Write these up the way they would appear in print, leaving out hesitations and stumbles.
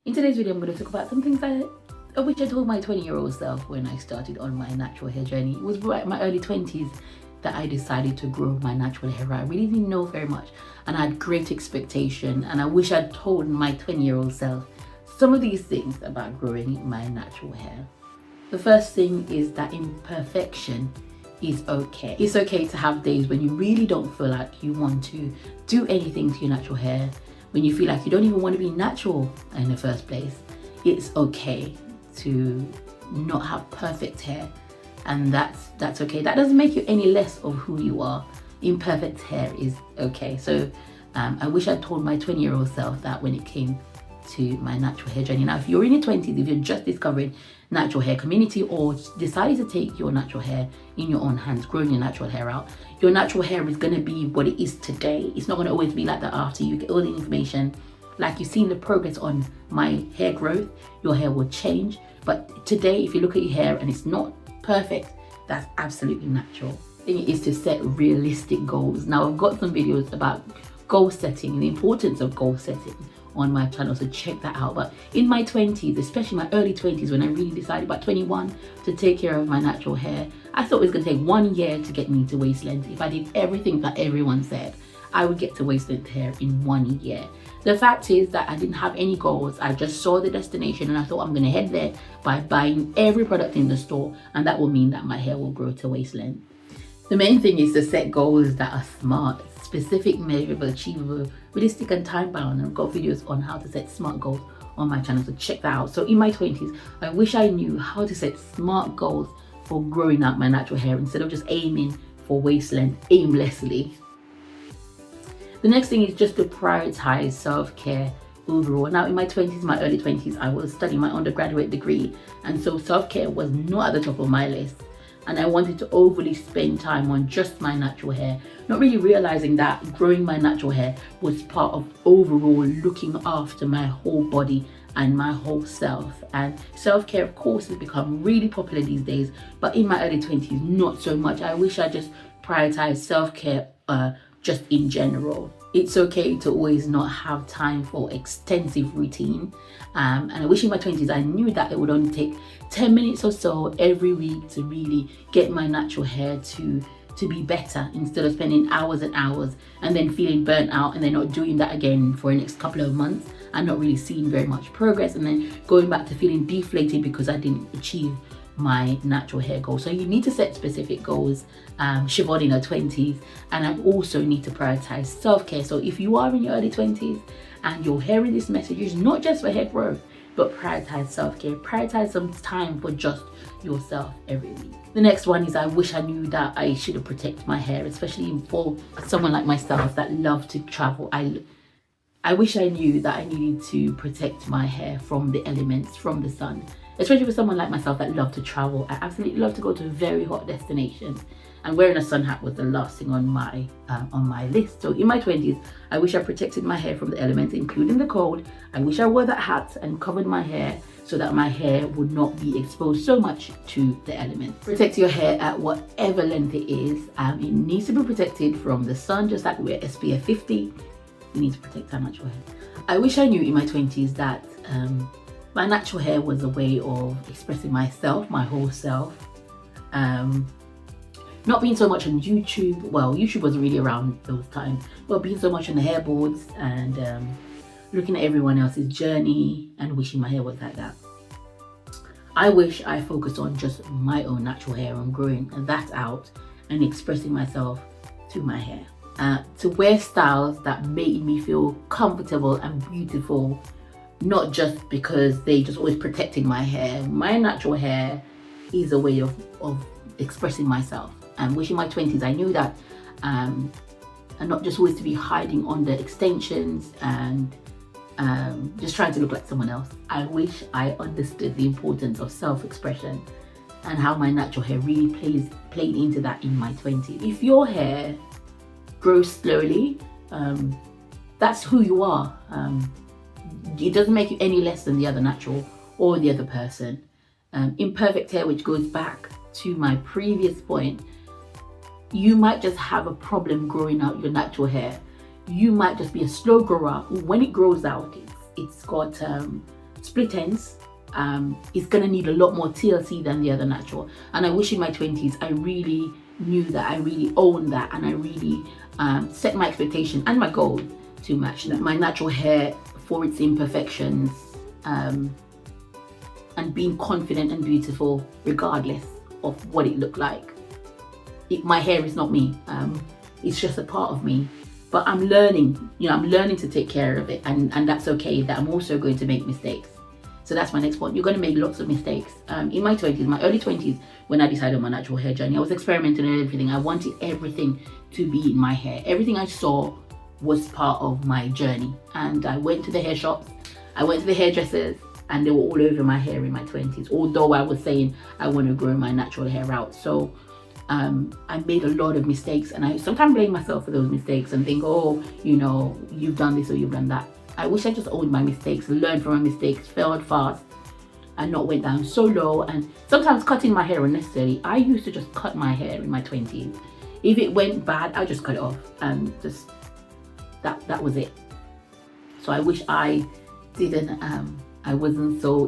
In today's video, I'm going to talk about some things I wish I told my 20-year-old self when I started on my natural hair journey. It was right in my early 20s that I decided to grow my natural hair out. I really didn't know very much and I had great expectation, and I wish I'd told my 20-year-old self some of these things about growing my natural hair. The first thing is that imperfection is okay. It's okay to have days when you really don't feel like you want to do anything to your natural hair, when you feel like you don't even want to be natural in the first place. It's okay to not have perfect hair, and that's okay. That doesn't make you any less of who you are. Imperfect hair is okay. So I wish I'd told my 20-year-old self that when it came to my natural hair journey. Now, if you're in your 20s, if you're just discovering natural hair community or decided to take your natural hair in your own hands, growing your natural hair out, your natural hair is going to be what it is today. It's not going to always be like that after you get all the information. Like you've seen the progress on my hair growth, your hair will change. But today, if you look at your hair and it's not perfect, that's absolutely natural. The thing is to set realistic goals. Now, I've got some videos about goal setting and the importance of goal setting on my channel, so check that out. But in my 20s, especially my early 20s, when I really decided about 21 to take care of my natural hair, I thought it was going to take 1 year to get me to waist length. If I did everything that everyone said, I would get to waist length hair in 1 year. The fact is that I didn't have any goals. I just saw the destination and I thought I'm going to head there by buying every product in the store, and that will mean that my hair will grow to waist length. The main thing is to set goals that are smart, specific, measurable, achievable, realistic and time bound. I've got videos on how to set smart goals on my channel, so check that out. So in my 20s, I wish I knew how to set smart goals for growing out my natural hair instead of just aiming for waist length aimlessly. The next thing is just to prioritize self-care overall. Now in my 20s, my early 20s, I was studying my undergraduate degree, and so self-care was not at the top of my list. And I wanted to overly spend time on just my natural hair, not really realizing that growing my natural hair was part of overall looking after my whole body and my whole self. And self-care, of course, has become really popular these days, but in my early 20s, not so much. I wish I just prioritized self-care just in general. It's okay to always not have time for extensive routine. And I wish in my 20s I knew that it would only take 10 minutes or so every week to really get my natural hair to be better, instead of spending hours and hours and then feeling burnt out and then not doing that again for the next couple of months and not really seeing very much progress, and then going back to feeling deflated because I didn't achieve my natural hair goal. So you need to set specific goals. Siobhan in her 20s, and I also need to prioritize self-care. So if you are in your early 20s and you're hearing this message, it's not just for hair growth, but prioritize self-care. Prioritize some time for just yourself every week. The next one is I wish I knew that I should have protected my hair, especially for someone like myself that loves to travel. I wish I knew that I needed to protect my hair from the elements, from the sun. Especially for someone like myself that love to travel. I absolutely love to go to very hot destinations, and wearing a sun hat was the last thing on my list. So in my 20s, I wish I protected my hair from the elements, including the cold. I wish I wore that hat and covered my hair so that my hair would not be exposed so much to the elements. Protect your hair at whatever length it is. It needs to be protected from the sun, just like we're SPF 50. We need to protect our natural hair. I wish I knew in my 20s that my natural hair was a way of expressing myself, my whole self. Not being so much on YouTube. Well, YouTube wasn't really around those times, but being so much on the hair boards and looking at everyone else's journey and wishing my hair was like that. I wish I focused on just my own natural hair and growing that out and expressing myself through my hair. To wear styles that made me feel comfortable and beautiful, not just because they just always protecting my hair. My natural hair is a way of expressing myself. And wishing my 20s I knew that, and not just always to be hiding under extensions and just trying to look like someone else. I wish I understood the importance of self-expression and how my natural hair really played into that in my 20s. If your hair grows slowly, that's who you are. It doesn't make you any less than the other natural or the other person. Imperfect hair, which goes back to my previous point, you might just have a problem growing out your natural hair. You might just be a slow grower. When it grows out, it's got split ends. It's gonna need a lot more TLC than the other natural. And I wish in my 20s I really knew that, I really owned that, and I really set my expectation and my goal to match that. My natural hair for its imperfections, and being confident and beautiful regardless of what it looked like. My hair is not me. It's just a part of me. But I'm learning, I'm learning to take care of it, and that's okay, that I'm also going to make mistakes. So that's my next point. You're going to make lots of mistakes. In my 20s, my early 20s, when I decided on my natural hair journey, I was experimenting and everything. I wanted everything to be in my hair. Everything I saw was part of my journey. And I went to the hair shops, I went to the hairdressers, and they were all over my hair in my 20s, although I was saying I want to grow my natural hair out. So I made a lot of mistakes, and I sometimes blame myself for those mistakes and think, oh, you've done this or you've done that. I wish I just owned my mistakes, learned from my mistakes, failed fast, and not went down so low. And sometimes cutting my hair unnecessarily. I used to just cut my hair in my 20s. If it went bad, I just cut it off, and just that was it. So I wish I didn't, I wasn't so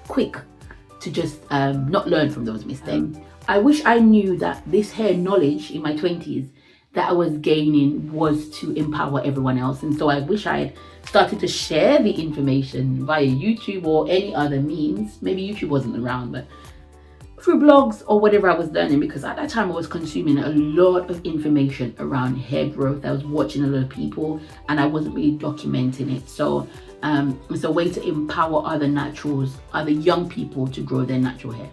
quick to just not learn from those mistakes. I wish I knew that this hair knowledge in my 20s that I was gaining was to empower everyone else. And so I wish I had started to share the information via YouTube or any other means. Maybe YouTube wasn't around, but through blogs or whatever I was learning, because at that time I was consuming a lot of information around hair growth. I was watching a lot of people and I wasn't really documenting it. So it's a way to empower other naturals, other young people to grow their natural hair.